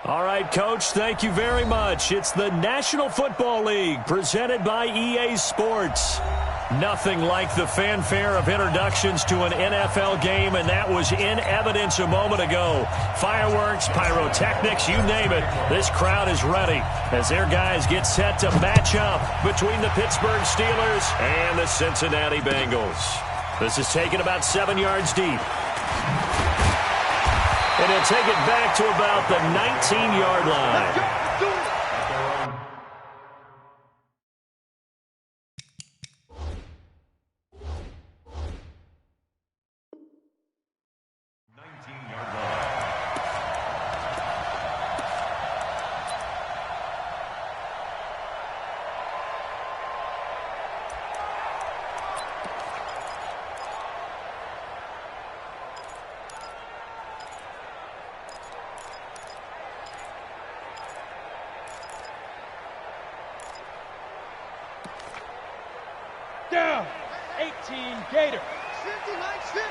All right, Coach, thank you very much. It's the National Football League presented by EA Sports. Nothing like the fanfare of introductions to an NFL game, and that was in evidence a moment ago. Fireworks, pyrotechnics, you name it. This crowd is ready as their guys get set to match up between the Pittsburgh Steelers and the Cincinnati Bengals. This is taken about 7 yards deep. And he'll take it back to about the 19-yard line. Down, 18 Gator. 50, Mike's 50.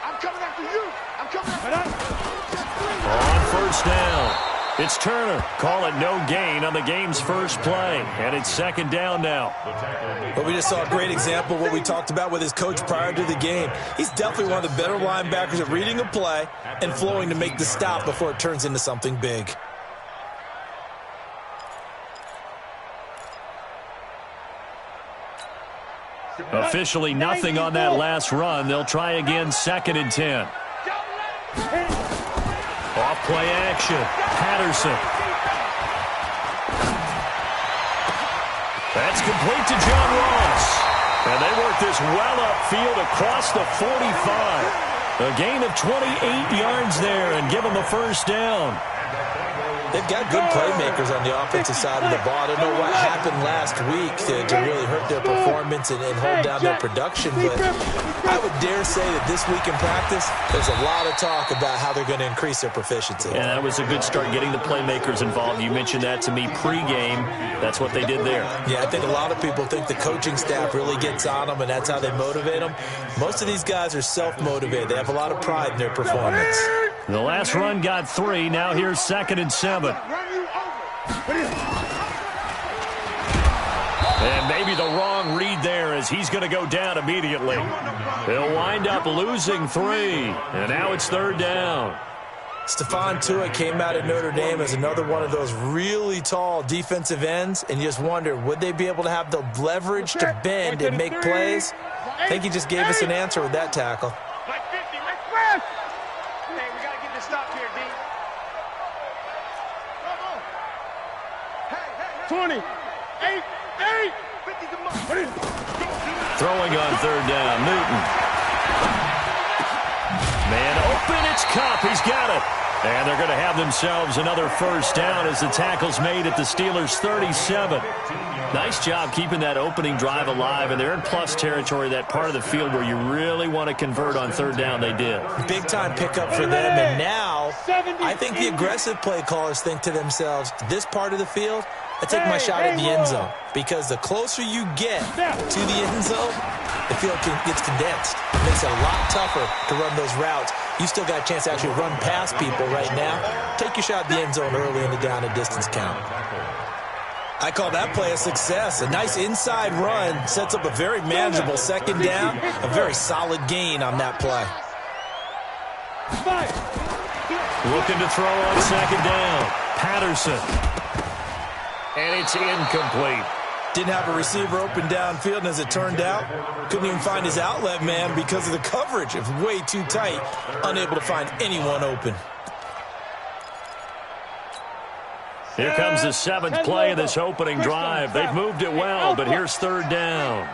I'm coming after you. I'm coming after you. On first down, it's Turner. Call it no gain on the game's first play. And it's second down now. But we just saw a great example of what we talked about with his coach prior to the game. He's definitely one of the better linebackers at reading a play and flowing to make the stop before it turns into something big. Officially nothing on that last run. They'll try again, 2nd and 10. Off play action. Patterson. That's complete to John Ross. And they work this well upfield across the 45. A gain of 28 yards there and give them a first down. They've got good playmakers on the offensive side of the ball. I don't know what happened last week to really hurt their performance and hold down their production, but I would dare say that this week in practice, there's a lot of talk about how they're going to increase their proficiency. Yeah, that was a good start, getting the playmakers involved. You mentioned that to me pregame. That's what they did there. Yeah, I think a lot of people think the coaching staff really gets on them, and that's how they motivate them. Most of these guys are self-motivated. They have a lot of pride in their performance. The last run got 3. Now here's 2nd and 7. And maybe the wrong read there as he's going to go down immediately. They'll wind up losing 3. And now it's 3rd down. Stephon Tuitt came out of Notre Dame as another one of those really tall defensive ends, and you just wonder, would they be able to have the leverage to bend and make plays? I think he just gave us an answer with that tackle. 20, 8, 8. Throwing on 3rd down, Newton. Man open, it's Kupp. He's got it. And they're going to have themselves another first down as the tackle's made at the Steelers' 37. Nice job keeping that opening drive alive, and they're in plus territory, that part of the field where you really want to convert on 3rd down. They did. Big-time pickup for them, and now I think the aggressive play callers think to themselves, this part of the field, I take my shot at the end zone, because the closer you get to the end zone, the field gets condensed. It makes it a lot tougher to run those routes. You still got a chance to actually run past people right now. Take your shot at the end zone early in the down and distance count. I call that play a success. A nice inside run sets up a very manageable 2nd down. A very solid gain on that play. Looking to throw on 2nd down. Patterson. And it's incomplete. Didn't have a receiver open downfield, and as it turned out, couldn't even find his outlet man because of the coverage. It was way too tight, unable to find anyone open. Here comes the 7th play of this opening drive. They've moved it well, but here's 3rd down.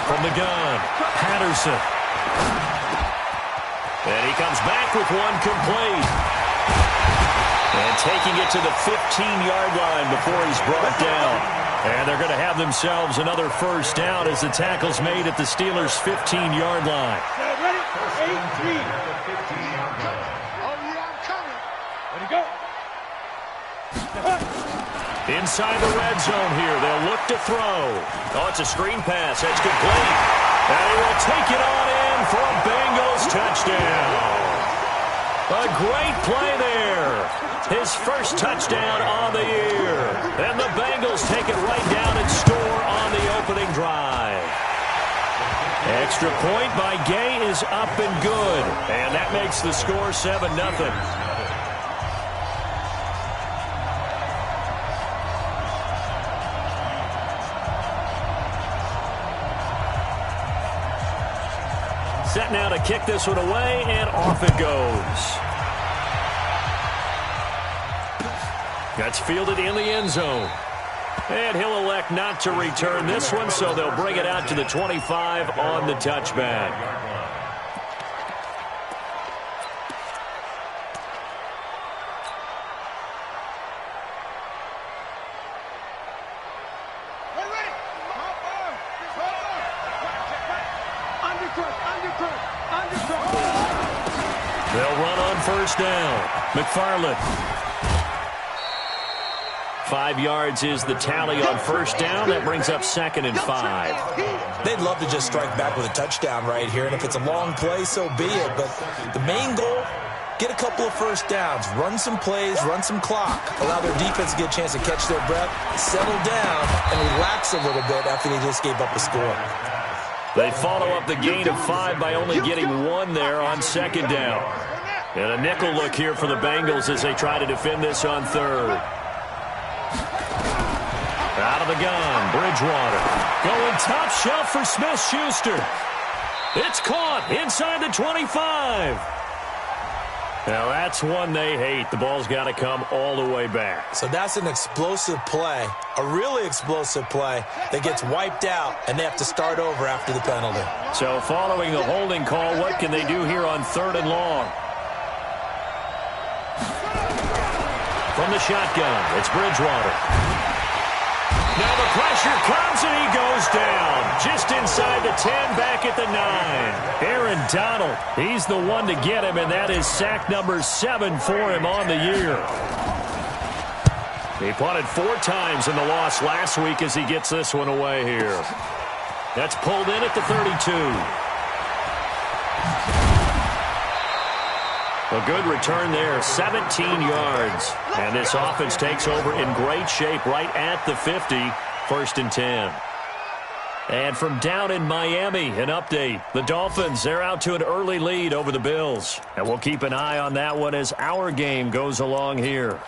From the gun, Patterson. And he comes back with one complete. And taking it to the 15-yard line before he's brought down. And they're going to have themselves another first down as the tackle's made at the Steelers' 15-yard line. Ready? 18. Ready, go. Inside the red zone here. They'll look to throw. Oh, it's a screen pass. That's complete. And he will take it on in for a Bengals touchdown. A great play there. His first touchdown on the year. And the Bengals take it right down and score on the opening drive. Extra point by Gay is up and good. And that makes the score 7-0. Set now to kick this one away, and off it goes. That's fielded in the end zone. And he'll elect not to return this one, so they'll bring it out to the 25 on the touchback. They'll run on first down. McFarland. 5 yards is the tally on first down. That brings up 2nd and 5. They'd love to just strike back with a touchdown right here, and if it's a long play, so be it. But the main goal, get a couple of first downs, run some plays, run some clock, allow their defense to get a chance to catch their breath, settle down, and relax a little bit after they just gave up a score. They follow up the gain of 5 by only getting 1 there on 2nd down. And a nickel look here for the Bengals as they try to defend this on 3rd. Out of the gun, Bridgewater. Going top shelf for Smith-Schuster. It's caught inside the 25. Now that's one they hate. The ball's got to come all the way back. So that's an explosive play, a really explosive play that gets wiped out, and they have to start over after the penalty. So following the holding call, what can they do here on 3rd and long? From the shotgun, it's Bridgewater. Now the pressure comes, and he goes down. Just inside the 10, back at the 9. Aaron Donald, he's the one to get him, and that is sack number 7 for him on the year. He punted 4 times in the loss last week as he gets this one away here. That's pulled in at the 32. A good return there, 17 yards. And this offense takes over in great shape right at the 50, 1st and 10. And from down in Miami, an update. The Dolphins, they're out to an early lead over the Bills. And we'll keep an eye on that one as our game goes along here.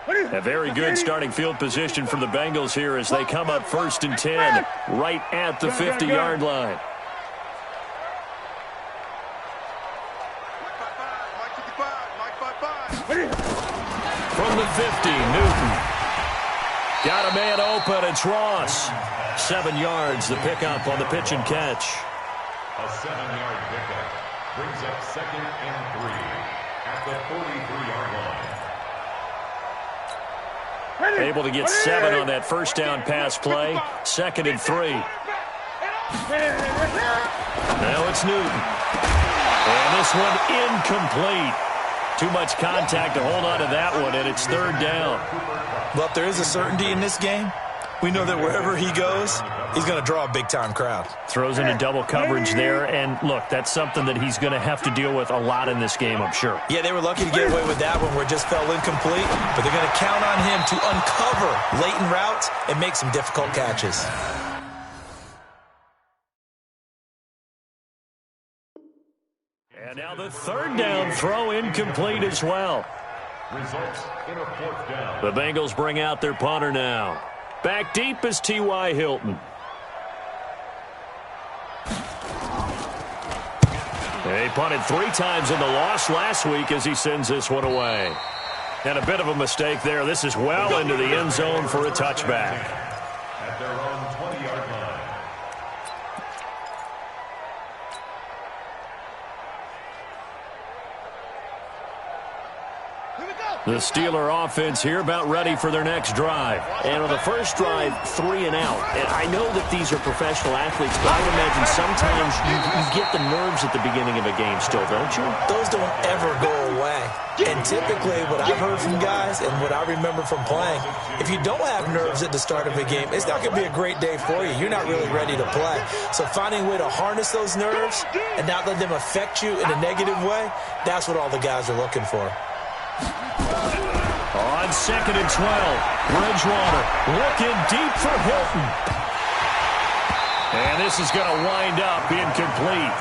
A very good starting field position for the Bengals here as they come up 1st and 10 right at the 50-yard line. From the 50, Newton. Got a man open, it's Ross. 7 yards, the pickup on the pitch and catch. A 7-yard pickup brings up 2nd and 3 at the 43-yard line. Able to get 7 on that first down pass play. 2nd and 3. Now it's Newton. And this one incomplete. Too much contact to hold on to that one, and it's 3rd down. Well, if there is a certainty in this game, we know that wherever he goes, he's going to draw a big-time crowd. Throws into double coverage there, and look, that's something that he's going to have to deal with a lot in this game, I'm sure. Yeah, they were lucky to get away with that one where it just fell incomplete, but they're going to count on him to uncover latent routes and make some difficult catches. And now the 3rd down throw incomplete as well. Results in a 4th down. The Bengals bring out their punter now. Back deep is T.Y. Hilton. He punted 3 times in the loss last week as he sends this one away. And a bit of a mistake there. This is well into the end zone for a touchback. At their own 20-yard line. Here we go. The Steeler offense here about ready for their next drive. And on the first drive, 3 and out. And I know that these are professional athletes, but I would imagine sometimes you get the nerves at the beginning of a game still, don't you? Those don't ever go away. And typically what I've heard from guys and what I remember from playing, if you don't have nerves at the start of a game, it's not going to be a great day for you. You're not really ready to play. So finding a way to harness those nerves and not let them affect you in a negative way, that's what all the guys are looking for. On 2nd and 12, Bridgewater looking deep for Hilton. And this is going to wind up incomplete.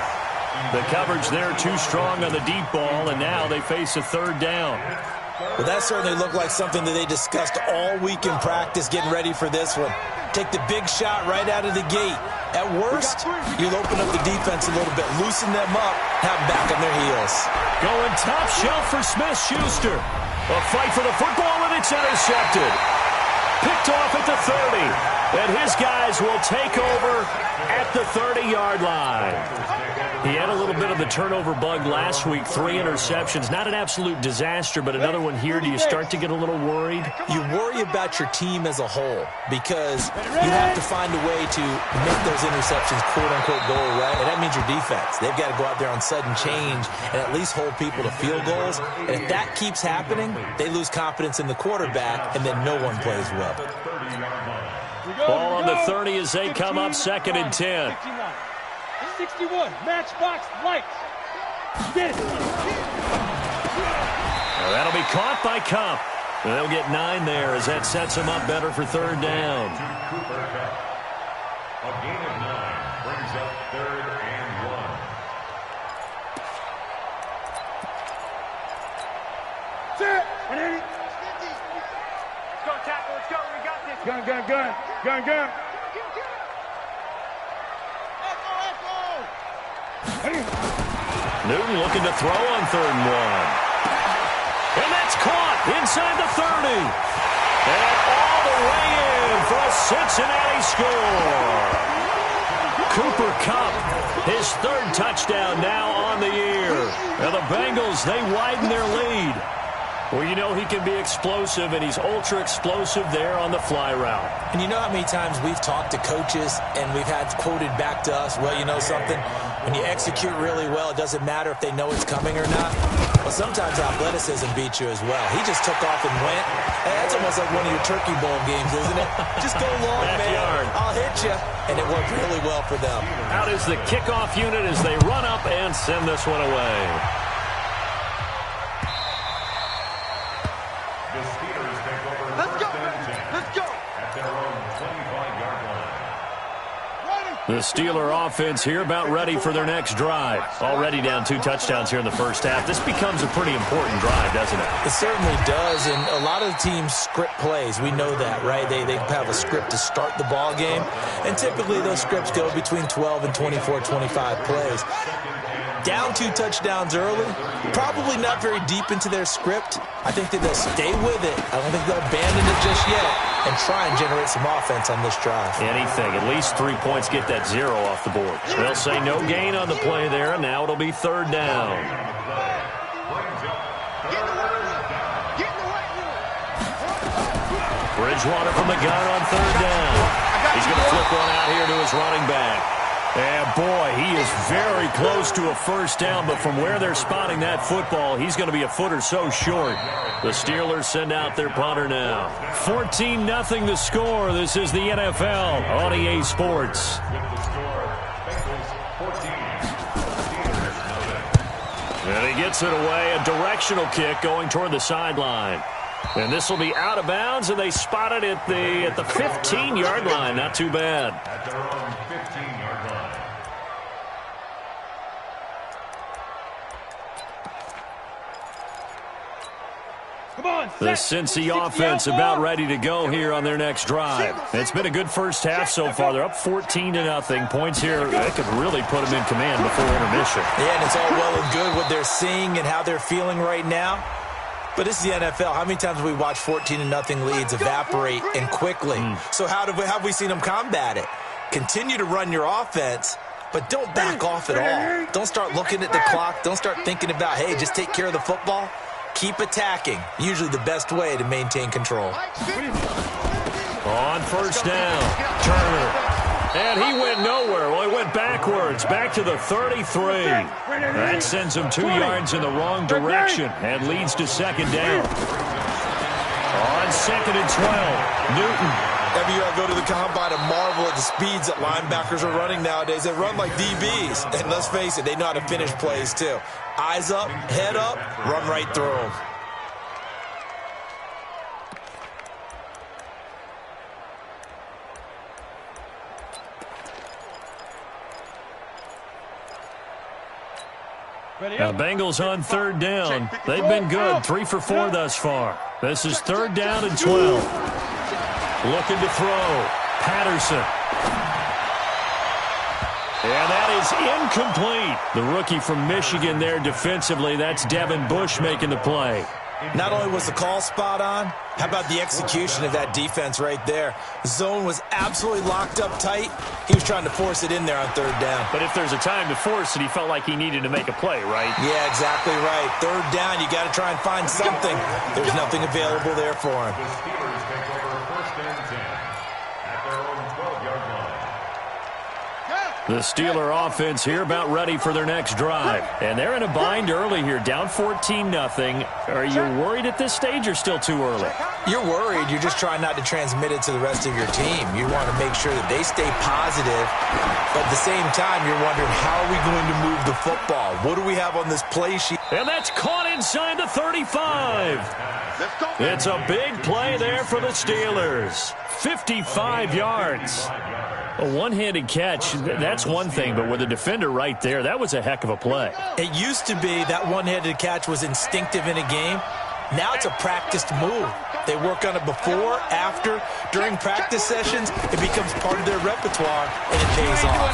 The coverage there too strong on the deep ball, and now they face a 3rd down. Well, that certainly looked like something that they discussed all week in practice, getting ready for this one. Take the big shot right out of the gate. At worst, you'll open up the defense a little bit, loosen them up, have them back on their heels. Going top shelf for Smith-Schuster. A fight for the football, and it's intercepted. Picked off at the 30. And his guys will take over at the 30-yard line. He had a little bit of the turnover bug last week, 3 interceptions. Not an absolute disaster, but another one here. Do you start to get a little worried? You worry about your team as a whole because you have to find a way to make those interceptions, quote-unquote, go away. And that means your defense. They've got to go out there on sudden change and at least hold people to field goals. And if that keeps happening, they lose confidence in the quarterback, and then no one plays well. Ball on the 30 as they come up 2nd and 10. 61, matchbox lights. Get it. Well, that'll be caught by Cup. They'll get 9 there as that sets them up better for 3rd down. A gain of 9 brings up 3rd and 1. Set. 180. Let's go, tackle. Let's go. We got this. Gun, gun, gun. Gun, gun. Newton looking to throw on 3rd and 1. And that's caught inside the 30. And all the way in for a Cincinnati score. Cooper Kupp, his 3rd touchdown now on the year. And the Bengals, they widen their lead. Well, you know he can be explosive, and he's ultra-explosive there on the fly route. And you know how many times we've talked to coaches and we've had quoted back to us, well, you know something? When you execute really well, it doesn't matter if they know it's coming or not. Well, sometimes athleticism beats you as well. He just took off and went. Hey, that's almost like one of your Turkey Bowl games, isn't it? Just go long, man. I'll hit you. And it worked really well for them. Out is the kickoff unit as they run up and send this one away. The Steeler offense here about ready for their next drive. Already down 2 touchdowns here in the first half. This becomes a pretty important drive, doesn't it? It certainly does, and a lot of the teams script plays. We know that, right? They have a script to start the ball game, and typically those scripts go between 12 and 24, 25 plays. Down 2 touchdowns early, probably not very deep into their script. I think that they'll stay with it. I don't think they'll abandon it just yet and try and generate some offense on this drive. Anything. At least 3 points, get that 0 off the board. They'll say no gain on the play there, and now it'll be 3rd down. Bridgewater from the gun on 3rd down. He's going to flip one out here to his running back. And, boy, he is very close to a first down, but from where they're spotting that football, he's going to be a foot or so short. The Steelers send out their punter now. 14-0 the score. This is the NFL on EA Sports. And he gets it away, a directional kick going toward the sideline. And this will be out of bounds, and they spot it at the 15-yard line. Not too bad. At their own 15-yard line. The Cincy offense about ready to go here on their next drive. It's been a good first half so far. They're up 14-0. Points here, they could really put them in command before intermission. Yeah, and it's all well and good what they're seeing and how they're feeling right now. But this is the NFL. How many times have we watched 14-0 leads evaporate and quickly? So how have we seen them combat it? Continue to run your offense, but don't back off at all. Don't start looking at the clock. Don't start thinking about, hey, just take care of the football. Keep attacking. Usually the best way to maintain control. On first down, Turner. And he went nowhere. Well, he went backwards, back to the 33. That sends him 2 yards in the wrong direction and leads to second down. On second and 12, Newton. Every year I go to the combine and marvel at the speeds that linebackers are running nowadays. They run like DBs. And let's face it, they know how to finish plays too. Eyes up, head up, run right through them. Now, Bengals on third down. They've been good, 3 for 4 thus far. This is third down and 12. Looking to throw. Patterson. And that is incomplete. The rookie from Michigan there defensively. That's Devin Bush making the play. Not only was the call spot on, how about the execution of that defense right there? Zone was absolutely locked up tight. He was trying to force it in there on third down. But if there's a time to force it, he felt like he needed to make a play, right? Yeah, exactly right. Third down, you got to try and find something. There's nothing available there for him. The Steelers take over first and 10 at their own 12-yard line. The Steeler offense here about ready for their next drive. And they're in a bind early here, down 14-0. Are you worried at this stage or still too early? You're worried. You're just trying not to transmit it to the rest of your team. You want to make sure that they stay positive. But at the same time, you're wondering, how are we going to move the football? What do we have on this play sheet? And that's caught inside the 35. It's a big play there for the Steelers. 55 yards. A one-handed catch, that's one thing, but with a defender right there, that was a heck of a play. It used to be that one-handed catch was instinctive in a game. Now it's a practiced move. They work on it before, after, during practice sessions. It becomes part of their repertoire, and it pays off.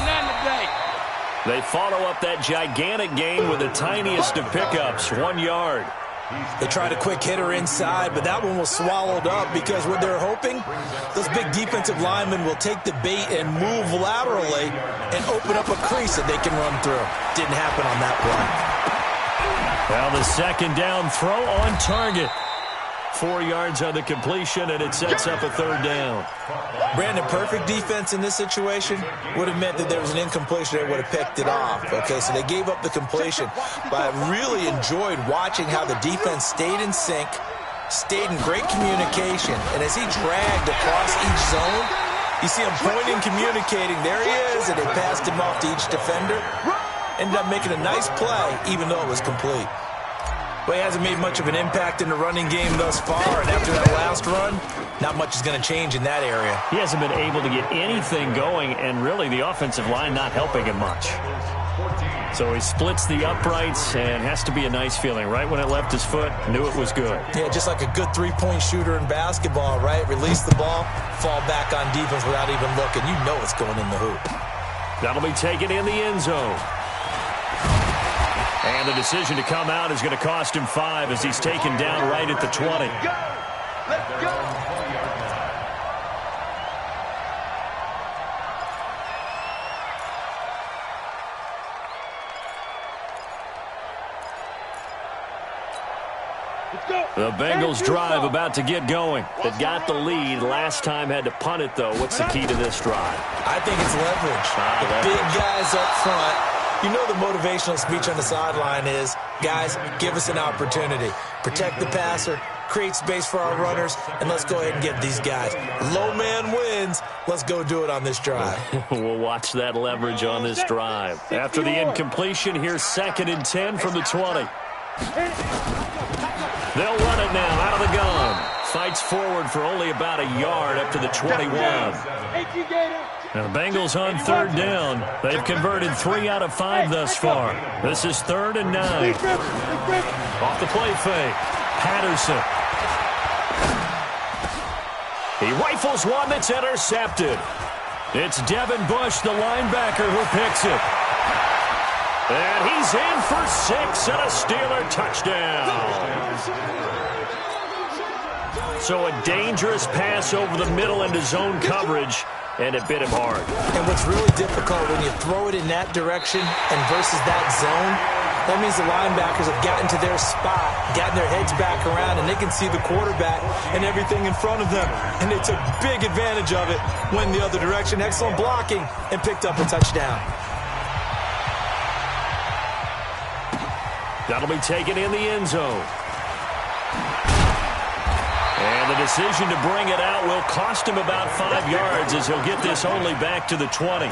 They follow up that gigantic gain with the tiniest of pickups, 1 yard. They tried a quick hitter inside, but that one was swallowed up because what they're hoping, those big defensive linemen will take the bait and move laterally and open up a crease that they can run through. Didn't happen on that play. Well, the second down throw on target. 4 yards on the completion, and it sets up a third down. Brandon, perfect defense in this situation would have meant that there was an incompletion. They would have picked it off. Okay, so they gave up the completion. But I really enjoyed watching how the defense stayed in sync, stayed in great communication. And as he dragged across each zone, you see him pointing, communicating. There he is, and they passed him off to each defender. Ended up making a nice play, even though it was complete. Well, he hasn't made much of an impact in the running game thus far, and after that last run, not much is going to change in that area. He hasn't been able to get anything going, and really the offensive line not helping him much. So he splits the uprights, and has to be a nice feeling. Right when it left his foot, knew it was good. Yeah, just like a good three-point shooter in basketball, right? Release the ball, fall back on defense without even looking. You know it's going in the hoop. That'll be taken in the end zone. And the decision to come out is going to cost him 5 as he's taken down right at the 20. Let's go. The Bengals drive about to get going. They got the lead. Last time had to punt it, though. What's the key to this drive? I think it's leverage. The big guys up front. You know the motivational speech on the sideline is, guys, give us an opportunity. Protect the passer, create space for our runners, and let's go ahead and get these guys. Low man wins. Let's go do it on this drive. We'll watch that leverage on this drive. After the incompletion, here's 2nd and 10 from the 20. They'll run it now out of the gun. Fights forward for only about a yard up to the 21. Now the Bengals on third down. They've converted 3 out of 5 thus far. This is 3rd and 9. Off the play fake. Patterson. He rifles one that's intercepted. It's Devin Bush, the linebacker, who picks it. And he's in for 6 and a Steeler touchdown. So a dangerous pass over the middle into zone coverage, and it bit him hard. And what's really difficult when you throw it in that direction and versus that zone, That means the linebackers have gotten to their spot, gotten their heads back around, and they can see the quarterback and everything in front of them. And they took big advantage of it, went the other direction, excellent blocking, and picked up a touchdown. That'll be taken in the end zone. And the decision to bring it out will cost him about 5 yards as he'll get this only back to the 20.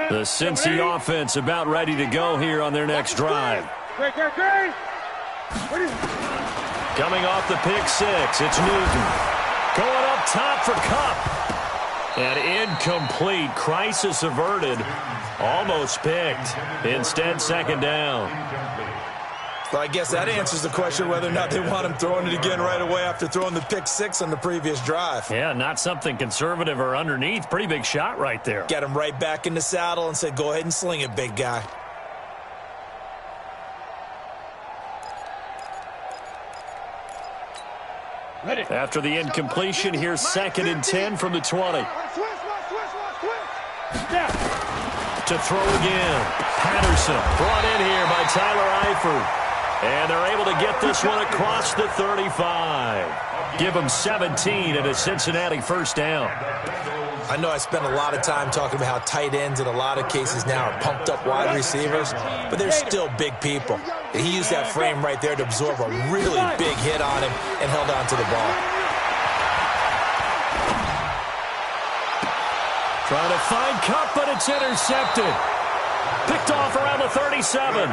The Cincy offense about ready to go here on their next drive. Coming off the pick six, it's Newton. Going up top for Kupp. And incomplete. Crisis averted. Almost picked. Instead, second down. Well, I guess that answers the question whether or not they want him throwing it again right away after throwing the pick six on the previous drive. Yeah, not something conservative or underneath. Pretty big shot right there. Got him right back in the saddle and said, go ahead and sling it, big guy. After the incompletion, here's 2nd and 10 from the 20. To throw again. Patterson brought in here by Tyler Eifert. And they're able to get this one across the 35. Give them 17 and a Cincinnati first down. I know I spent a lot of time talking about how tight ends in a lot of cases now are pumped up wide receivers, but they're still big people. And he used that frame right there to absorb a really big hit on him and held on to the ball. Trying to find Kupp, but it's intercepted. Picked off around the 37.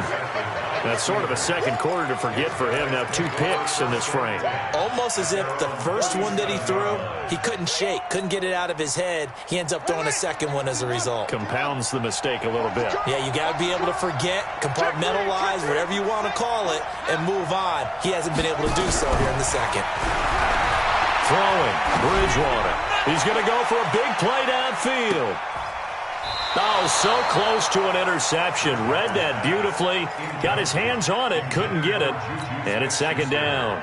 That's sort of a second quarter to forget for him. Now 2 picks in this frame. Almost as if the first one that he threw, he couldn't shake, couldn't get it out of his head. He ends up throwing a second one as a result. Compounds the mistake a little bit. Yeah, you got to be able to forget, compartmentalize, whatever you want to call it, and move on. He hasn't been able to do so here in the second. Throwing, Bridgewater. He's going to go for a big play downfield. Oh, so close to an interception. Read that beautifully. Got his hands on it, couldn't get it. And it's second down.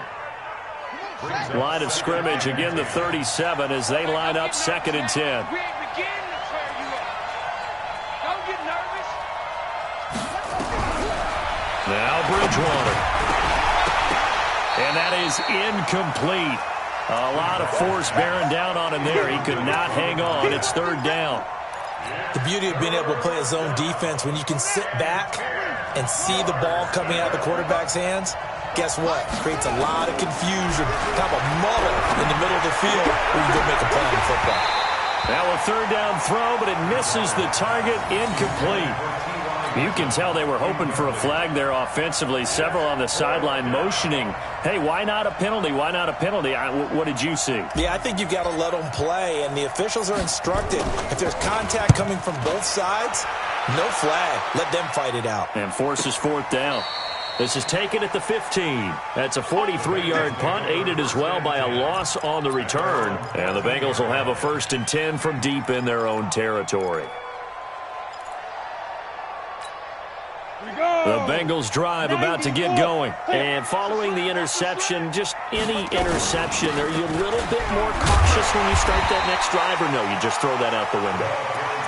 Line of scrimmage, again the 37 as they line up 2nd and 10. Now Bridgewater. And that is incomplete. A lot of force bearing down on him there. He could not hang on. It's 3rd down. The beauty of being able to play a zone defense when you can sit back and see the ball coming out of the quarterback's hands, guess what? Creates a lot of confusion, kind of a muddle in the middle of the field where you go make a play on football. Now a 3rd down throw, but it misses the target, incomplete. You can tell they were hoping for a flag there offensively. Several on the sideline motioning, hey, why not a penalty? Why not a penalty? What did you see? Yeah, I think you've got to let them play, and the officials are instructed. If there's contact coming from both sides, no flag. Let them fight it out. And forces 4th down. This is taken at the 15. That's a 43-yard punt, aided as well by a loss on the return. And the Bengals will have a 1st and 10 from deep in their own territory. The Bengals drive about to get going. And following the interception, just any interception, are you a little bit more cautious when you start that next drive, or no, you just throw that out the window?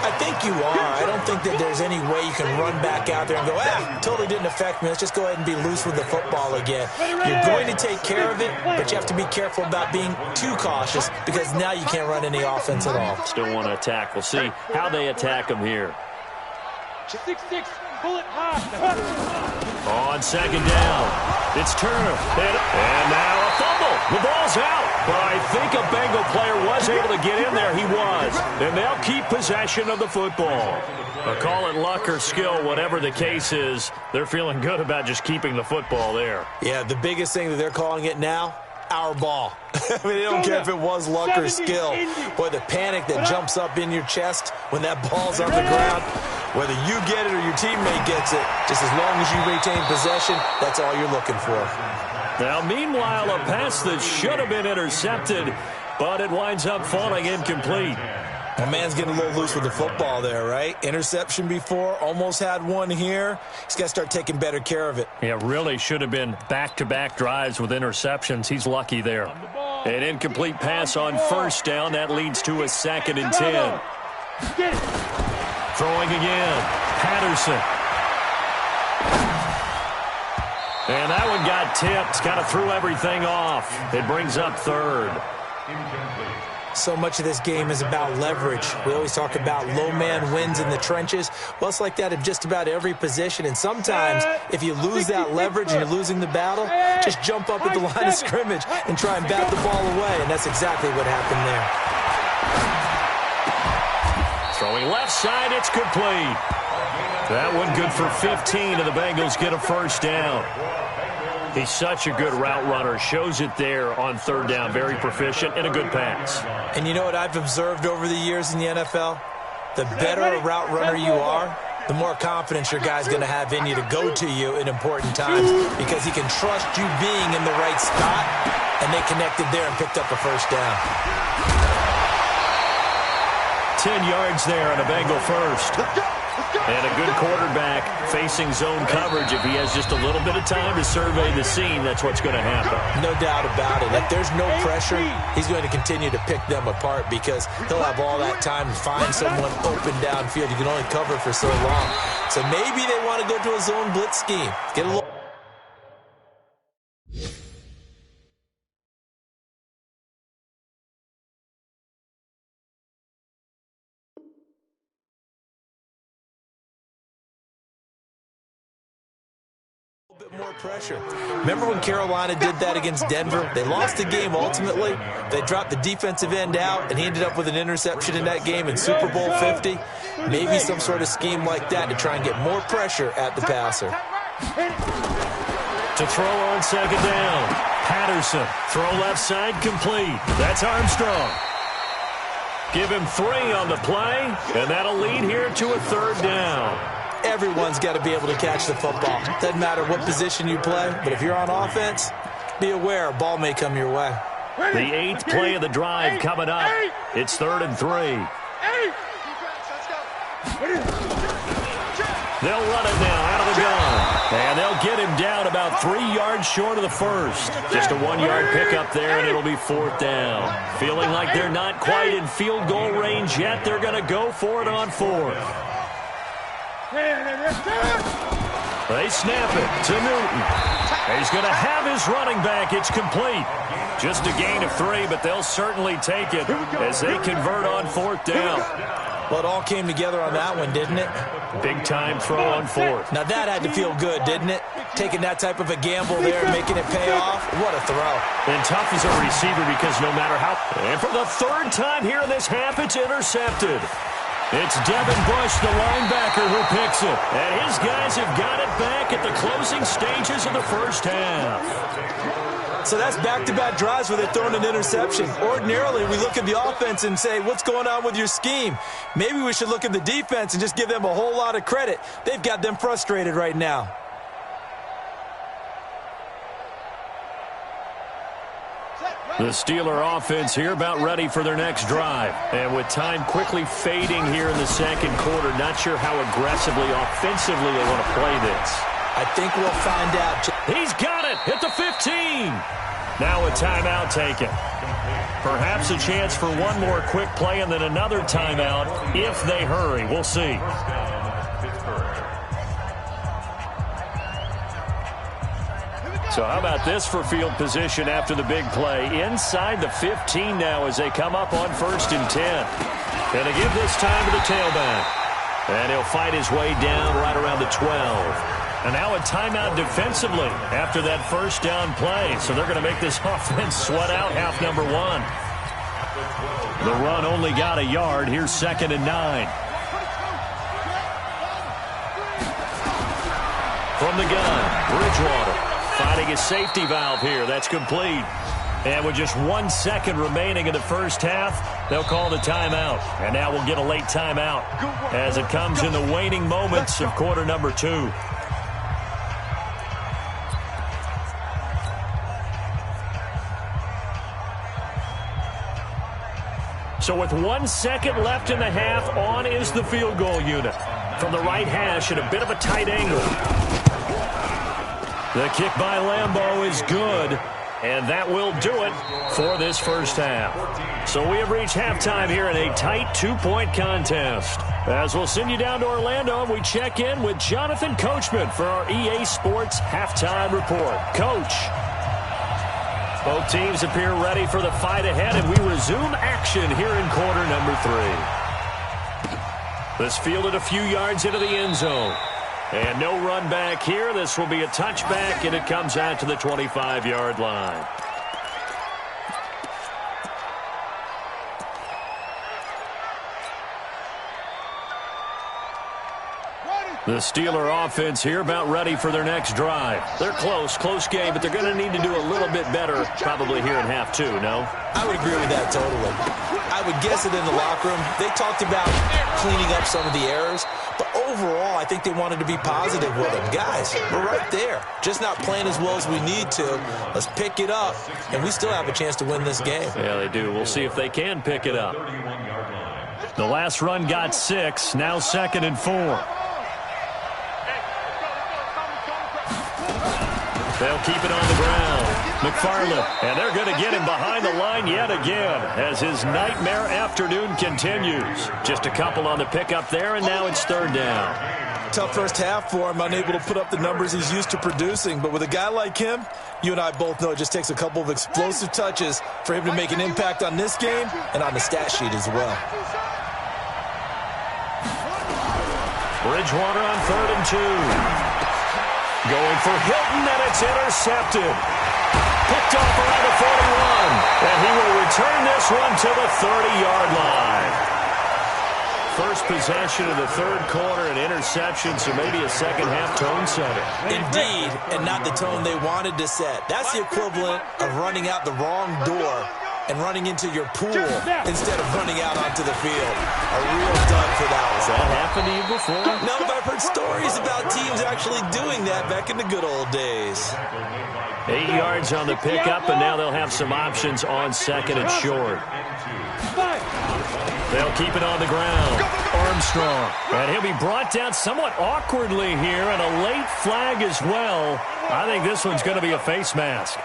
I think you are. I don't think that there's any way you can run back out there and go, totally didn't affect me. Let's just go ahead and be loose with the football again. You're going to take care of it, but you have to be careful about being too cautious because now you can't run any offense at all. Still want to attack. We'll see how they attack them here. 6-6. On 2nd down, it's Turner, and now a fumble. The ball's out, but I think a Bengal player was able to get in there. He was, and they'll keep possession of the football. Call it luck or skill, whatever the case is, they're feeling good about just keeping the football there. Yeah, the biggest thing that they're calling it now, our ball. I mean, they don't care if it was luck or skill. Boy, the panic that jumps up in your chest when that ball's on the ground, whether you get it or your teammate gets it, just as long as you retain possession, that's all you're looking for. Now, meanwhile, a pass that should have been intercepted, but it winds up falling incomplete. My man's getting a little loose with the football there, right? Interception before, almost had one here. He's got to start taking better care of it. Yeah, really should have been back-to-back drives with interceptions. He's lucky there. An incomplete pass on first down. That leads to a 2nd and 10. Throwing again. Patterson. And that one got tipped. Kind of threw everything off. It brings up 3rd. So much of this game is about leverage. We always talk about low man wins in the trenches. Well, it's like that in just about every position. And sometimes, if you lose that leverage and you're losing the battle, just jump up at the line of scrimmage and try and bat the ball away. And that's exactly what happened there. Throwing left side, it's complete. That one good for 15, and the Bengals get a first down. He's such a good route runner. Shows it there on 3rd down. Very proficient and a good pass. And you know what I've observed over the years in the NFL? The better a route runner you are, the more confidence your guy's going to have in you to go to you in important times because he can trust you being in the right spot, and they connected there and picked up a first down. 10 yards there on a Bengal first. And a good quarterback facing zone coverage. If he has just a little bit of time to survey the scene, that's what's going to happen. No doubt about it. If there's no pressure, he's going to continue to pick them apart because he'll have all that time to find someone open downfield. You can only cover for so long. So maybe they want to go to a zone blitz scheme. Get a little... bit more pressure. Remember when Carolina did that against Denver? They lost the game ultimately. They dropped the defensive end out, and he ended up with an interception in that game in Super Bowl 50. Maybe some sort of scheme like that to try and get more pressure at the passer. To throw on 2nd down. Patterson. Throw left side complete. That's Armstrong. Give him 3 on the play, and that'll lead here to a 3rd down. Everyone's got to be able to catch the football. Doesn't matter what position you play, but if you're on offense, be aware a ball may come your way. The 8th play of the drive coming up. It's 3rd and 3. They'll run it now out of the gun. And they'll get him down about 3 yards short of the first. Just a 1-yard pickup there, and it'll be 4th down. Feeling like they're not quite in field goal range yet, they're going to go for it on 4th. They snap it to Newton. He's going to have his running back. It's complete. Just a gain of 3, but they'll certainly take it as they convert on 4th down. Well, it all came together on that one, didn't it? Big-time throw on 4th. Now, that had to feel good, didn't it? Taking that type of a gamble there and making it pay off. What a throw. And tough as a receiver because no matter how... And for the 3rd time here in this half, it's intercepted. It's Devin Bush, the linebacker, who picks it. And his guys have got it back at the closing stages of the first half. So that's back-to-back drives where they're throwing an interception. Ordinarily, we look at the offense and say, what's going on with your scheme? Maybe we should look at the defense and just give them a whole lot of credit. They've got them frustrated right now. The Steeler offense here about ready for their next drive. And with time quickly fading here in the 2nd quarter, not sure how aggressively, offensively they want to play this. I think we'll find out. He's got it at the 15. Now a timeout taken. Perhaps a chance for one more quick play and then another timeout if they hurry. We'll see. So how about this for field position after the big play? Inside the 15 now as they come up on 1st and 10. Going to give this time to the tailback. And he'll fight his way down right around the 12. And now a timeout defensively after that first down play. So they're going to make this offense sweat out half number 1. The run only got a yard. Here's 2nd and 9. From the gun, Bridgewater. Finding his safety valve here. That's complete. And with just 1 second remaining in the first half, they'll call the timeout. And now we'll get a late timeout as it comes in the waning moments of quarter number 2. So with 1 second left in the half, on is the field goal unit. From the right hash at a bit of a tight angle. The kick by Lambeau is good. And that will do it for this first half. So we have reached halftime here in a tight 2-point contest. As we'll send you down to Orlando, and we check in with Jonathan Coachman for our EA Sports Halftime Report. Coach. Both teams appear ready for the fight ahead, and we resume action here in quarter number 3. This fielded a few yards into the end zone. And no run back here. This will be a touchback, and it comes out to the 25-yard line. The Steeler offense here about ready for their next drive. They're close game, but they're going to need to do a little bit better probably here in half 2, no? I would agree with that totally. I would guess it in the locker room. They talked about cleaning up some of the errors, but overall I think they wanted to be positive with them. Guys, we're right there. Just not playing as well as we need to. Let's pick it up, and we still have a chance to win this game. Yeah, they do. We'll see if they can pick it up. The last run got 6, now 2nd and 4. They'll keep it on the ground. McFarland, and they're going to get him behind the line yet again as his nightmare afternoon continues. Just a couple on the pickup there, and now it's 3rd down. Tough first half for him, unable to put up the numbers he's used to producing. But with a guy like him, you and I both know it just takes a couple of explosive touches for him to make an impact on this game and on the stat sheet as well. Bridgewater on 3rd and 2. Going for Hilton, and it's intercepted. Picked off around the 41. And he will return this one to the 30-yard line. First possession of the 3rd quarter, an interception, so maybe a second-half tone setter. Indeed, and not the tone they wanted to set. That's the equivalent of running out the wrong door and running into your pool instead of running out onto the field. A real dud for that one. Has that happened to you before? No, but I've heard stories about teams actually doing that back in the good old days. 8 yards on the pickup, and now they'll have some options on 2nd and short. They'll keep it on the ground. Armstrong. And he'll be brought down somewhat awkwardly here, and a late flag as well. I think this one's going to be a face mask.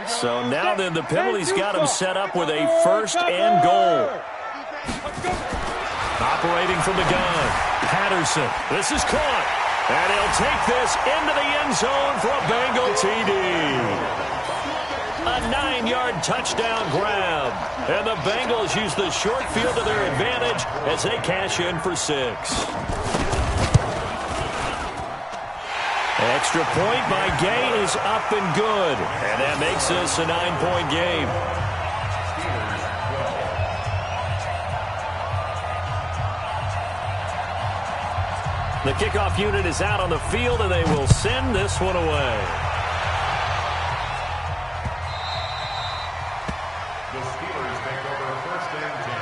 So now then the penalty's got him set up with a 1st and goal. Operating from the gun, Patterson. This is caught. And he'll take this into the end zone for a Bengal TD. A 9-yard touchdown grab. And the Bengals use the short field to their advantage as they cash in for 6. Extra point by Gay is up and good. And that makes this a 9-point game. The kickoff unit is out on the field, and they will send this one away. The Steelers take over 1st and 10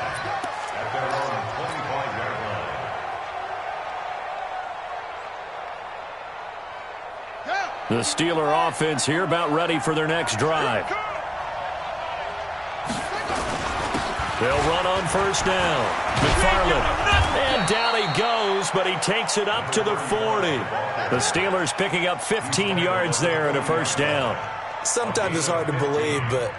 at their own 25-yard line. The Steeler offense here about ready for their next drive. They'll run on 1st down. McFarland. And down he goes, but he takes it up to the 40. The Steelers picking up 15 yards there and a 1st down. Sometimes it's hard to believe, but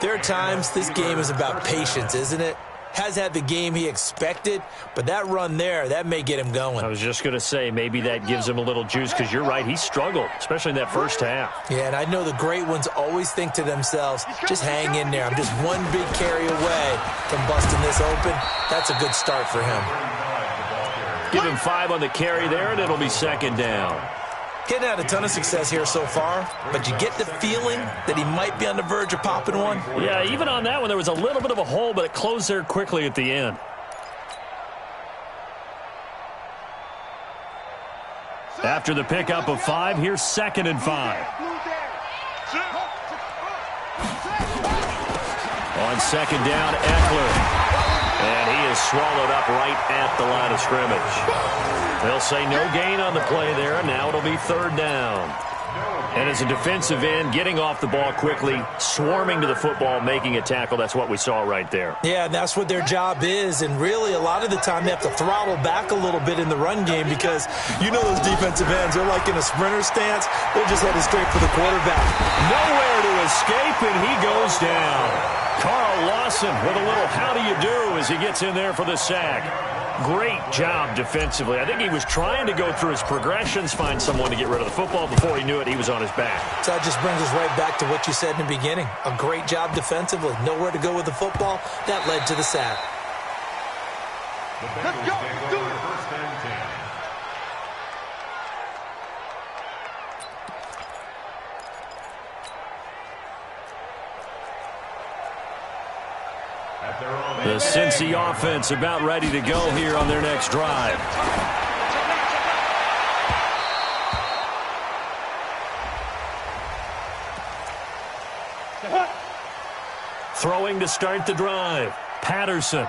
there are times this game is about patience, isn't it? Has had the game he expected, but that run there, that may get him going. I was just going to say, maybe that gives him a little juice, because you're right, he struggled, especially in that first half. Yeah, and I know the great ones always think to themselves, just hang in there. I'm just one big carry away from busting this open. That's a good start for him. Give him 5 on the carry there, and it'll be 2nd down. Getting had a ton of success here so far, but you get the feeling that he might be on the verge of popping one. Yeah, even on that one, there was a little bit of a hole, but it closed there quickly at the end. After the pickup of 5, here's 2nd and 5. On 2nd down, Eckler. And he is swallowed up right at the line of scrimmage. They'll say no gain on the play there, and now it'll be 3rd down. And as a defensive end, getting off the ball quickly, swarming to the football, making a tackle, that's what we saw right there. Yeah, and that's what their job is. And really, a lot of the time, they have to throttle back a little bit in the run game because you know those defensive ends, they're like in a sprinter stance. They're just headed straight for the quarterback. Nowhere to escape, and he goes down. Carl Lawson with a little how do you do as he gets in there for the sack. Great job defensively. I think he was trying to go through his progressions, find someone to get rid of the football. Before he knew it, he was on his back. So that just brings us right back to what you said in the beginning. A great job defensively. Nowhere to go with the football. That led to the sack. Let's go. Do it. First and 10. The Cincy offense about ready to go here on their next drive. Throwing to start the drive. Patterson.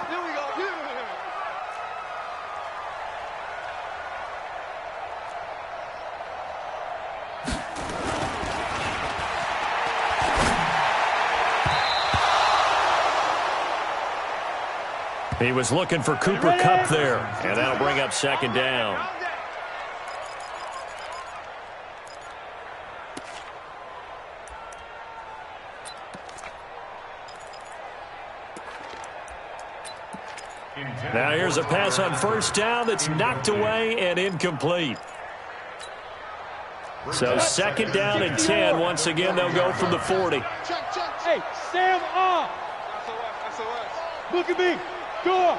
He was looking for Cooper Kupp there, and that'll bring up second down. Now here's a pass on first down that's knocked away and incomplete. So second down and 10. Once again, they'll go from the 40. Hey, Sam off. Look at me. Go.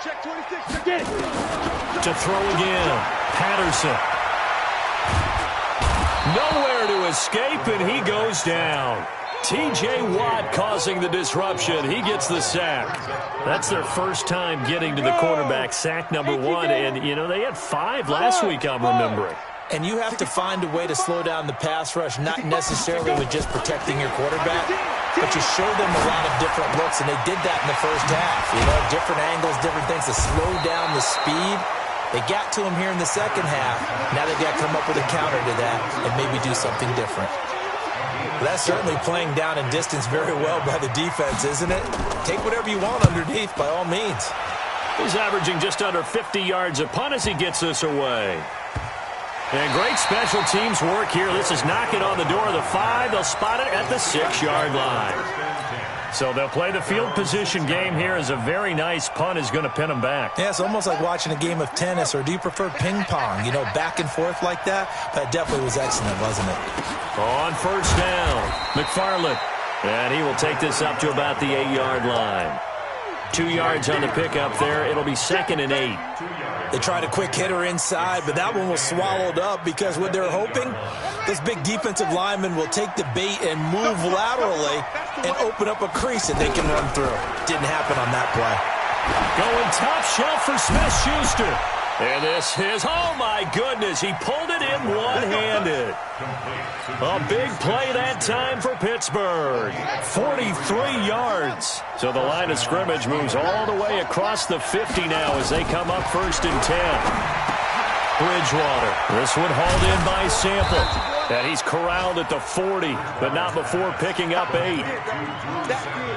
Check 26. Get it. To throw again. Patterson. Nowhere to escape, and he goes down. T.J. Watt causing the disruption. He gets the sack. That's their first time getting to the quarterback, sack number 1. And, you know, they had 5 last week, I'm remembering. And you have to find a way to slow down the pass rush, not necessarily with just protecting your quarterback, but you show them a lot of different looks, and they did that in the first half. You know, different angles, different things to slow down the speed. They got to him here in the second half. Now they've got to come up with a counter to that and maybe do something different. Well, that's certainly playing down in distance very well by the defense, isn't it? Take whatever you want underneath, by all means. He's averaging just under 50 yards a punt as he gets this away. And great special teams work here. This is knocking on the door of the 5. They'll spot it at the 6-yard line. So they'll play the field position game here as a very nice punt is going to pin them back. Yeah, it's almost like watching a game of tennis, or do you prefer ping pong? You know, back and forth like that? That definitely was excellent, wasn't it? On first down, McFarland. And he will take this up to about the 8-yard line. 2 yards on the pickup there. It'll be second and 8. They tried a quick hitter inside, but that one was swallowed up because what they're hoping, this big defensive lineman will take the bait and move laterally and open up a crease that they can run through. Didn't happen on that play. Going top shelf for Smith-Schuster. And this is, oh my goodness, he pulled it in one-handed. A big play that time for Pittsburgh. 43 yards. So the line of scrimmage moves all the way across the 50 now as they come up first and 10. Bridgewater. This one hauled in by Sample. And he's corralled at the 40, but not before picking up 8.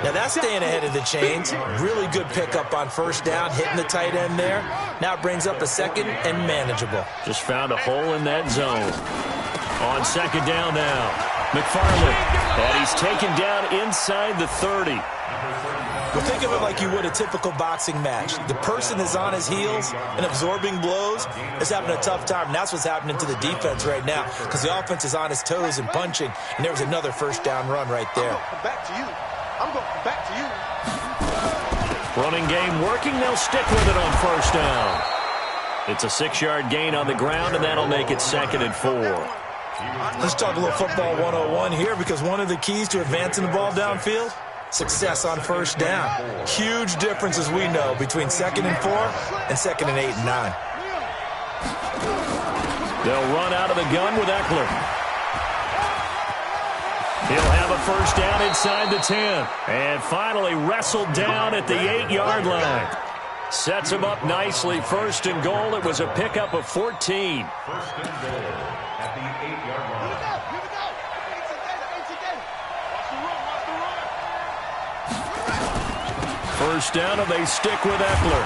Now that's staying ahead of the chains. Really good pickup on first down, hitting the tight end there. Now it brings up a second and manageable. Just found a hole in that zone. On second down now, McFarland. And he's taken down inside the 30. Well, think of it like you would a typical boxing match. The person is on his heels and absorbing blows is having a tough time. And that's what's happening to the defense right now because the offense is on his toes and punching. And there was another first down run right there. I'm going back to you. Running game working. They'll stick with it on first down. It's a 6-yard gain on the ground, and that'll make it second and 4. Let's talk a little football 101 here because one of the keys to advancing the ball downfield, success on first down. Huge difference, as we know, between second and 4 and second and 8 and 9. They'll run out of the gun with Eckler. He'll have a first down inside the 10. And finally wrestled down at the 8-yard line. Sets him up nicely. First and goal. It was a pickup of 14. First and goal at the 8-yard line. first down, and they stick with Eckler.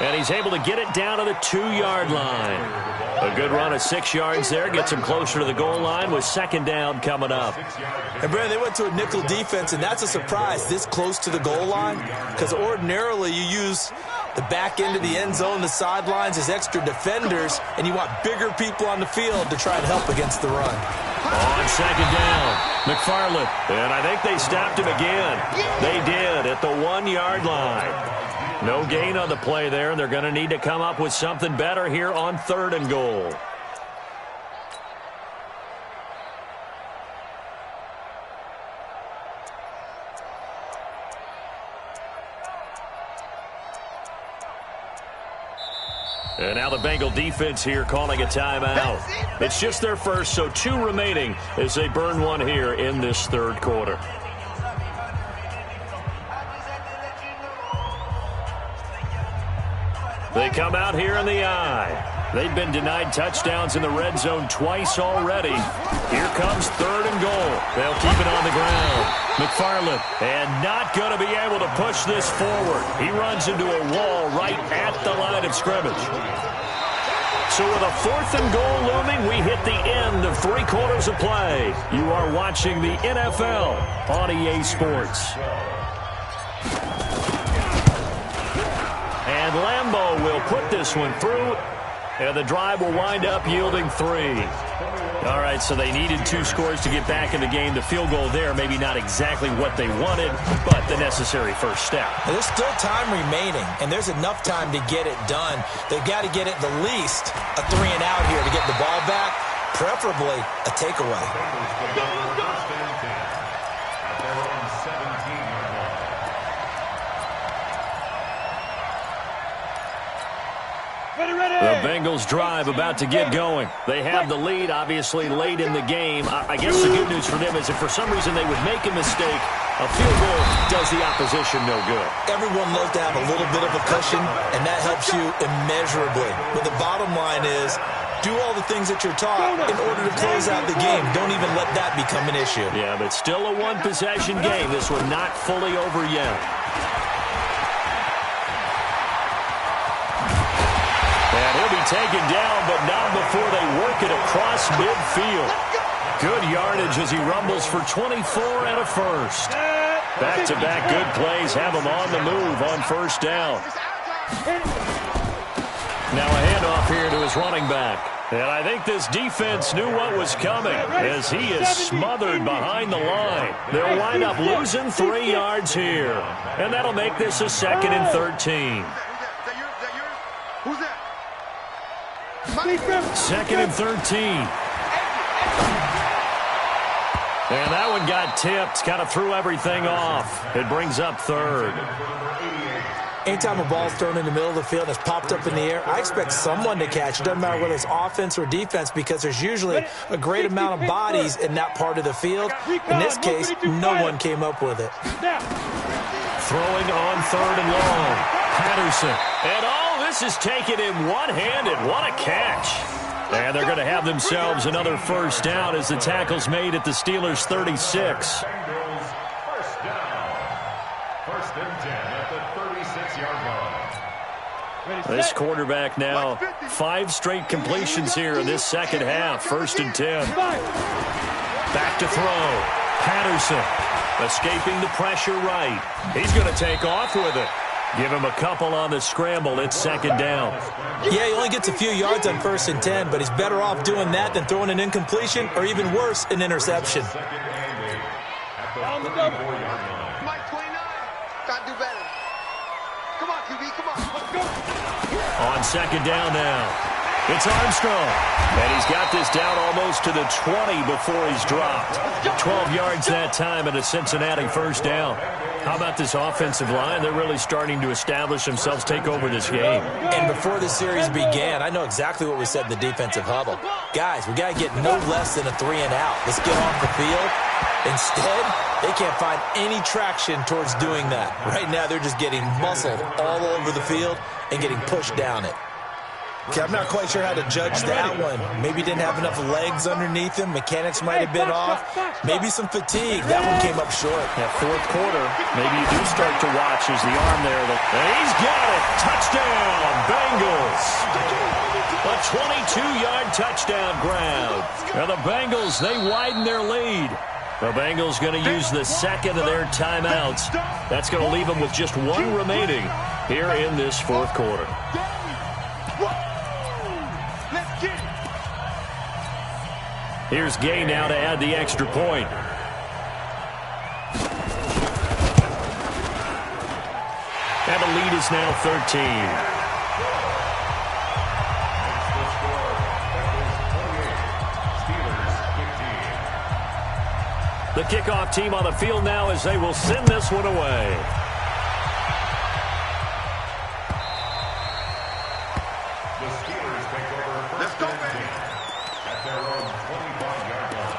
And he's able to get it down to the 2-yard line. A good run of 6 yards there. Gets him closer to the goal line with second down coming up. And, Brandon, they went to a nickel defense, and that's a surprise this close to the goal line, because ordinarily you use the back end of the end zone, the sidelines as extra defenders, and you want bigger people on the field to try and help against the run. On second down, McFarland. And I think they stopped him again. They did at the 1-yard line. No gain on the play there, and they're going to need to come up with something better here on 3rd and goal. And now the Bengal defense here calling a timeout. It's just their first, so 2 remaining as they burn one here in this 3rd quarter. They come out here in the eye. They've been denied touchdowns in the red zone twice already. Here comes 3rd and goal. They'll keep it on the ground. McFarland, and not going to be able to push this forward. He runs into a wall right at the line of scrimmage. So with a 4th and goal looming, we hit the end of 3 quarters of play. You are watching the NFL on EA Sports. And Lambeau will put this one through, and the drive will wind up yielding 3. All right, so they needed 2 scores to get back in the game. The field goal there, maybe not exactly what they wanted, but the necessary first step. Now, there's still time remaining, and there's enough time to get it done. They've got to get at the least a 3-and-out here to get the ball back, preferably a takeaway. The Bengals drive about to get going. They have the lead, obviously, late in the game. I guess the good news for them is if for some reason they would make a mistake, a field goal does the opposition no good. Everyone loves to have a little bit of a cushion, and that helps you immeasurably. But the bottom line is, do all the things that you're taught in order to close out the game. Don't even let that become an issue. Yeah, but still a one-possession game. This one not fully over yet. And he'll be taken down, but not before they work it across midfield. Good yardage as he rumbles for 24 and a first. Back-to-back good plays have him on the move on first down. Now a handoff here to his running back. And I think this defense knew what was coming as he is smothered behind the line. They'll wind up losing 3 yards here. And that'll make this a 2nd and 13. Who's that? 2nd and 13. And that one got tipped, kind of threw everything off. It brings up 3rd. Anytime a ball's thrown in the middle of the field and it's popped up in the air, I expect someone to catch it. Doesn't matter whether it's offense or defense, because there's usually a great amount of bodies in that part of the field. In this case, no one came up with it. Throwing on 3rd and long. Patterson. And this is taken him one-handed. What a catch. And they're going to have themselves another first down as the tackle's made at the Steelers' 36. This quarterback now 5 straight completions here in this second half. 1st and 10. Back to throw. Patterson escaping the pressure right. He's going to take off with it. Give him a couple on the scramble. It's 2nd down. Yeah, he only gets a few yards on 1st and 10, but he's better off doing that than throwing an incompletion or even worse, an interception. On the double. Mike 29. Gotta do better. Come on, QB, come on. Let's go. On 2nd down now. It's Armstrong. And he's got this down almost to the 20 before he's dropped. 12 yards that time and a Cincinnati first down. How about this offensive line? They're really starting to establish themselves, take over this game. And before the series began, I know exactly what we said in the defensive huddle. Guys, we got to get no less than a 3-and-out. Let's get off the field. Instead, they can't find any traction towards doing that. Right now, they're just getting muscled all over the field and getting pushed down it. Okay, I'm not quite sure how to judge that one. Maybe didn't have enough legs underneath him. Mechanics might have been off. Maybe some fatigue. That one came up short. That fourth quarter, maybe you do start to watch as the arm there. And he's got it. Touchdown, Bengals. A 22-yard touchdown grab. Now the Bengals, they widen their lead. The Bengals going to use the second of their timeouts. That's going to leave them with just one remaining here in this fourth quarter. Here's Gay now to add the extra point. And the lead is now 13. The kickoff team on the field now as they will send this one away. The Steelers take over first and 10 at their own 25-yard line.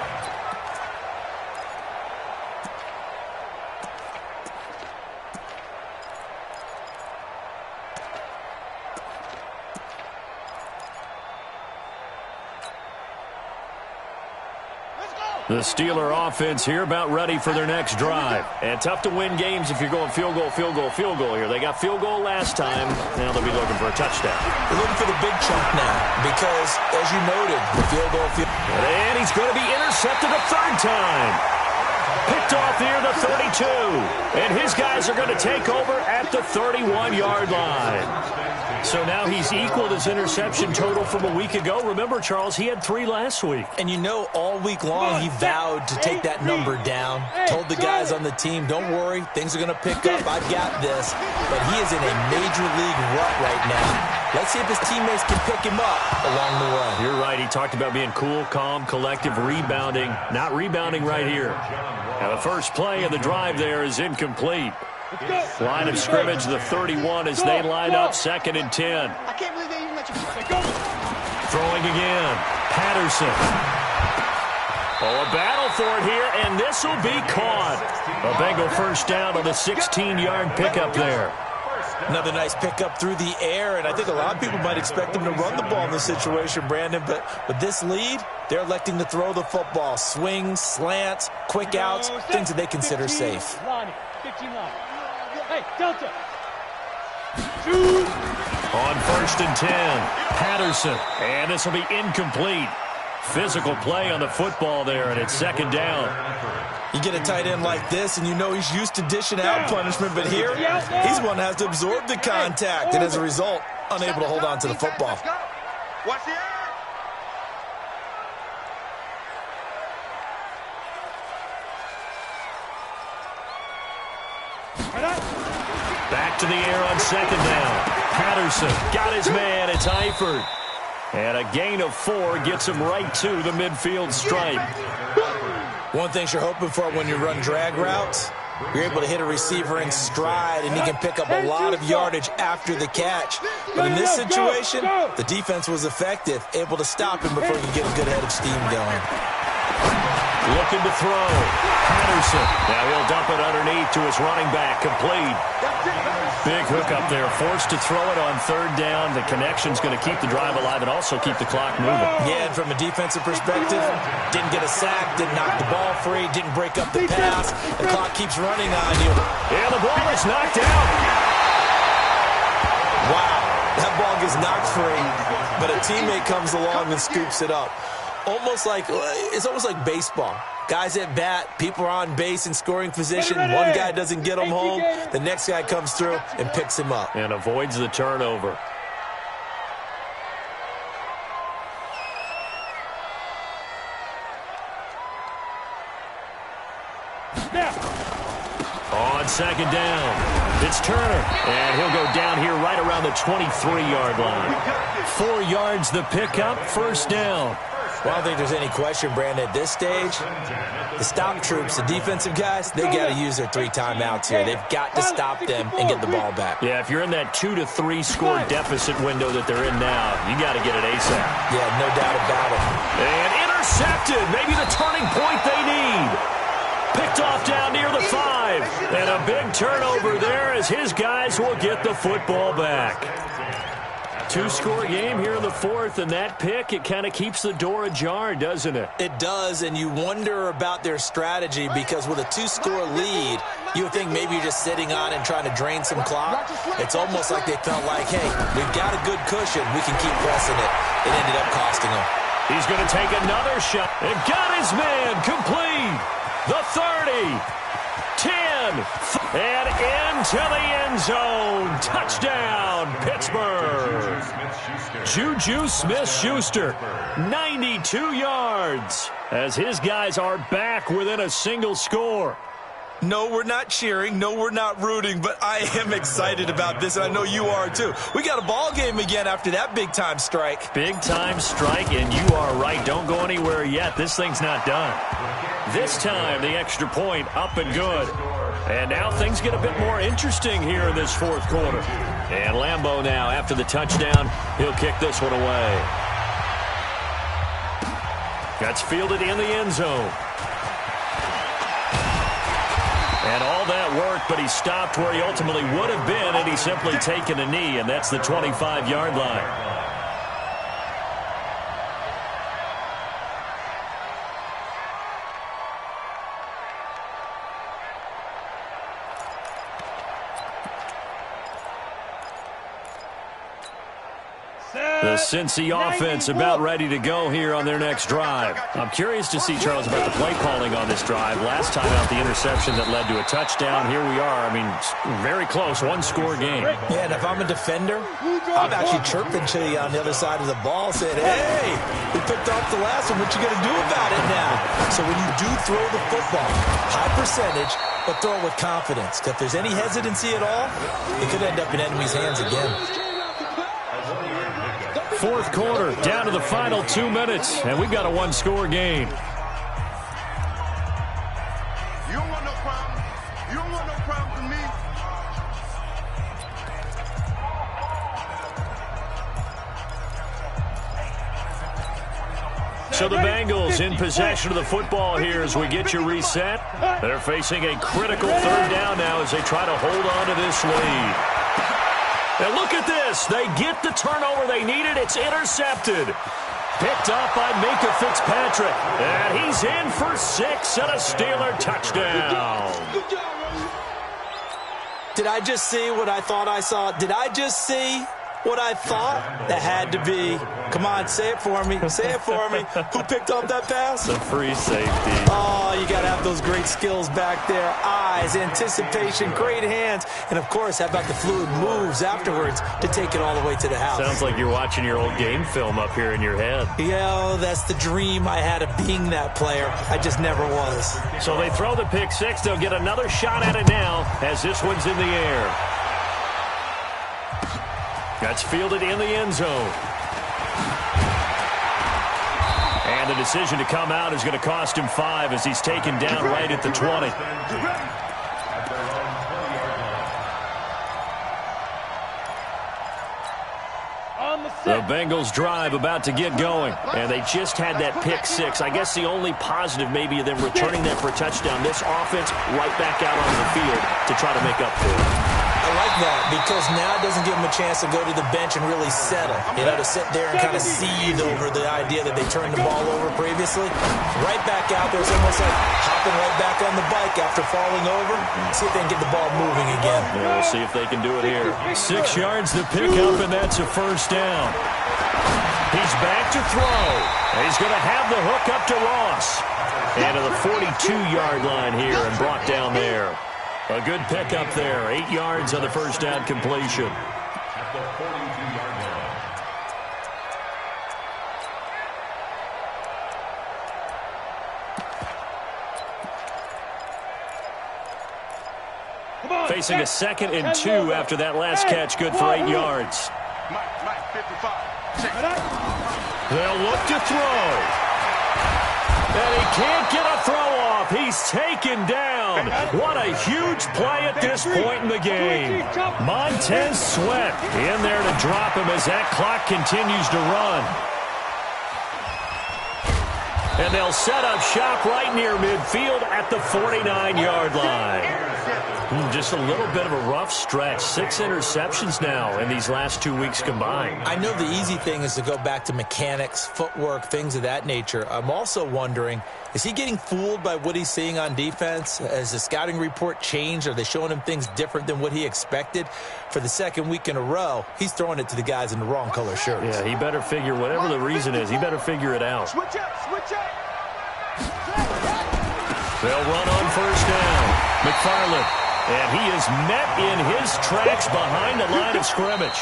The Steeler offense here about ready for their next drive. And tough to win games if you're going field goal, field goal, field goal here. They got field goal last time. Now they'll be looking for a touchdown. They're looking for the big chunk now because, as you noted, the field goal. And he's going to be intercepted a third time. Picked off near the 32. And his guys are going to take over at the 31-yard line. So now he's equaled his interception total from a week ago. Remember, Charles, he had 3 last week. And you know, all week long he vowed to take that number down. Told the guys on the team, don't worry, things are going to pick up. I've got this. But he is in a major league rut right now. Let's see if his teammates can pick him up along the way. You're right. He talked about being cool, calm, collective, rebounding. Not rebounding right here. Now the first play of the drive there is incomplete. Line of scrimmage, the 31 as they line up 2nd and 10. I can't believe they even let you Throwing again. Patterson. Oh, a battle for it here, and this will be caught. A Bengal first down on the 16-yard pickup there. Another nice pickup through the air, and I think a lot of people might expect them to run the ball in this situation, Brandon, but with this lead, they're electing to throw the football. Swings, slants, quick outs, things that they consider safe. Hey, Delta. On 1st and 10, Patterson, and this will be incomplete. Physical play on the football there, and it's 2nd down. You get a tight end like this, and you know he's used to dishing out punishment, but here, he's one that has to absorb the contact, and as a result, unable to hold on to the football. Watch the eye. Back to the air on 2nd down. Patterson got his man. It's Eifert. And a gain of 4 gets him right to the midfield stripe. One thing you're hoping for when you run drag routes, you're able to hit a receiver in stride, and he can pick up a lot of yardage after the catch. But in this situation, the defense was effective, able to stop him before he could get a good head of steam going. Looking to throw. Patterson. Now he'll dump it underneath to his running back. Complete. Big hook up there. Forced to throw it on 3rd down. The connection's going to keep the drive alive and also keep the clock moving. Yeah, and from a defensive perspective, didn't get a sack, didn't knock the ball free, didn't break up the pass. The clock keeps running on you. And the ball is knocked out. Wow, that ball gets knocked free, but a teammate comes along and scoops it up. It's almost like baseball. Guys at bat, people are on base in scoring position. One guy doesn't get him home. The next guy comes through and picks him up. And avoids the turnover. On 2nd down, it's Turner. And he'll go down here right around the 23-yard line. 4 yards the pickup, 1st down. Well, I don't think there's any question, Brandon, at this stage, the stop troops, the defensive guys, they got to use their 3 timeouts here. They've got to stop them and get the ball back. Yeah, if you're in that 2 to 3 score deficit window that they're in now, you got to get it ASAP. Yeah, no doubt about it. And intercepted, maybe the turning point they need. Picked off down near the 5. And a big turnover there as his guys will get the football back. Two-score game here in the fourth, and that pick, it kind of keeps the door ajar, doesn't it? It does, and you wonder about their strategy because with a two-score lead, you would think maybe you're just sitting on and trying to drain some clock. It's almost like they felt like, hey, we've got a good cushion. We can keep pressing it. It ended up costing them. He's going to take another shot. And got his man complete. The 30. 10, and into the end zone. Touchdown, Pittsburgh. Juju Smith-Schuster, 92 yards, as his guys are back within a single score. No, we're not cheering. No, we're not rooting, but I am excited about this, and I know you are too. We got a ball game again after that big-time strike. Big-time strike, and you are right. Don't go anywhere yet. This thing's not done. This time, the extra point up and good. And now things get a bit more interesting here in this fourth quarter. And Lambeau now, after the touchdown, he'll kick this one away. That's fielded in the end zone. And all that work, but he stopped where he ultimately would have been, and he's simply taken a knee, and that's the 25-yard line. The Cincy offense about ready to go here on their next drive. I'm curious to see, Charles, about the play calling on this drive. Last time out, the interception that led to a touchdown. Here we are. I mean, very close, one-score game. Yeah, and if I'm a defender, I'm actually chirping to you on the other side of the ball, saying, hey, we picked off the last one. What you going to do about it now? So when you do throw the football, high percentage, but throw it with confidence. If there's any hesitancy at all, it could end up in enemy's hands again. Fourth quarter, down to the final 2 minutes, and we've got a one-score game. You don't want no problem. You don't want no problem from me. So the Bengals in possession of the football here as we get you reset. They're facing a critical third down now as they try to hold on to this lead. And look at this. They get the turnover they needed. It's intercepted. Picked up by Minka Fitzpatrick. And he's in for 6 and a Steeler touchdown. Did I just see what I thought I saw? Did I just see what I thought? That had to be. Come on, say it for me. Say it for me. Who picked up that pass? The free safety. Oh, you got to have those great skills back there. Eyes, anticipation, great hands. And, of course, how about the fluid moves afterwards to take it all the way to the house? Sounds like you're watching your old game film up here in your head. Yeah, that's the dream I had of being that player. I just never was. So they throw the pick six. They'll get another shot at it now as this one's in the air. That's fielded in the end zone. And the decision to come out is going to cost him 5 as he's taken down right at the 20. The Bengals drive about to get going, and they just had that pick six. I guess the only positive maybe of them returning that for a touchdown. This offense right back out on the field to try to make up for it. I like that because now it doesn't give them a chance to go to the bench and really settle. You know, to sit there and kind of seethe over the idea that they turned the ball over previously. Right back out there. It's almost like hopping right back on the bike after falling over. See if they can get the ball moving again. Yeah, we'll see if they can do it here. 6 yards to pick up, and that's a first down. He's back to throw. And he's going to have the hook up to Ross. And to the 42-yard line here and brought down there. A good pickup there. 8 yards on the first down completion. At the 42-yard line. Facing a 2nd and 2 after that last catch. Good for 8 yards. Mike, 55. They'll look to throw. And he can't get a throw off. He's taken down. What a huge play at this point in the game. Montez Sweat in there to drop him as that clock continues to run. And they'll set up shop right near midfield at the 49-yard line. Just a little bit of a rough stretch. 6 interceptions now in these last 2 weeks combined. I know the easy thing is to go back to mechanics, footwork, things of that nature. I'm also wondering, is he getting fooled by what he's seeing on defense? Has the scouting report changed? Are they showing him things different than what he expected? For the second week in a row, he's throwing it to the guys in the wrong color shirts. Yeah, he better figure, whatever the reason is, he better figure it out. Switch up, switch up. They'll run on first down. McFarland. And he is met in his tracks behind the line of scrimmage.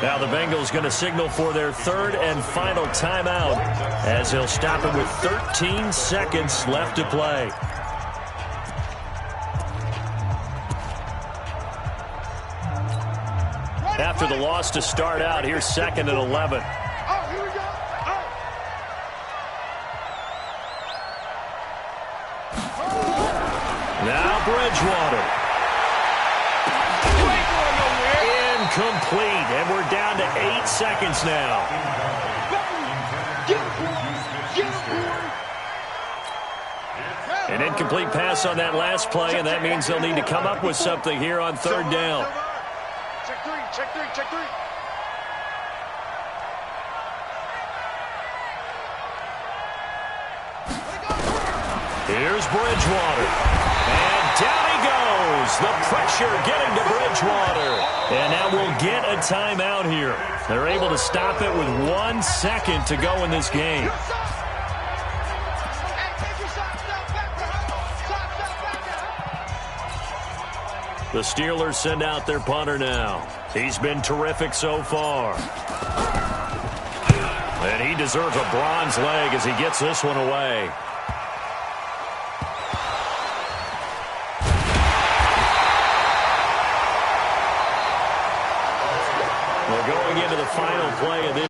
Now the Bengals going to signal for their 3rd and final timeout as they'll stop it with 13 seconds left to play. After the loss to start out, here's 2nd and 11. Oh, here we go. Now Bridgewater. You ain't going nowhere. Incomplete, and we're down to 8 seconds now. An incomplete pass on that last play, and that means they'll need to come up with something here on 3rd down. Check three, check three, check three. Here's Bridgewater. And down he goes. The pressure getting to Bridgewater. And now we'll get a timeout here. They're able to stop it with 1 second to go in this game. The Steelers send out their punter now. He's been terrific so far. And he deserves a bronze leg as he gets this one away. Well, going into the final play of this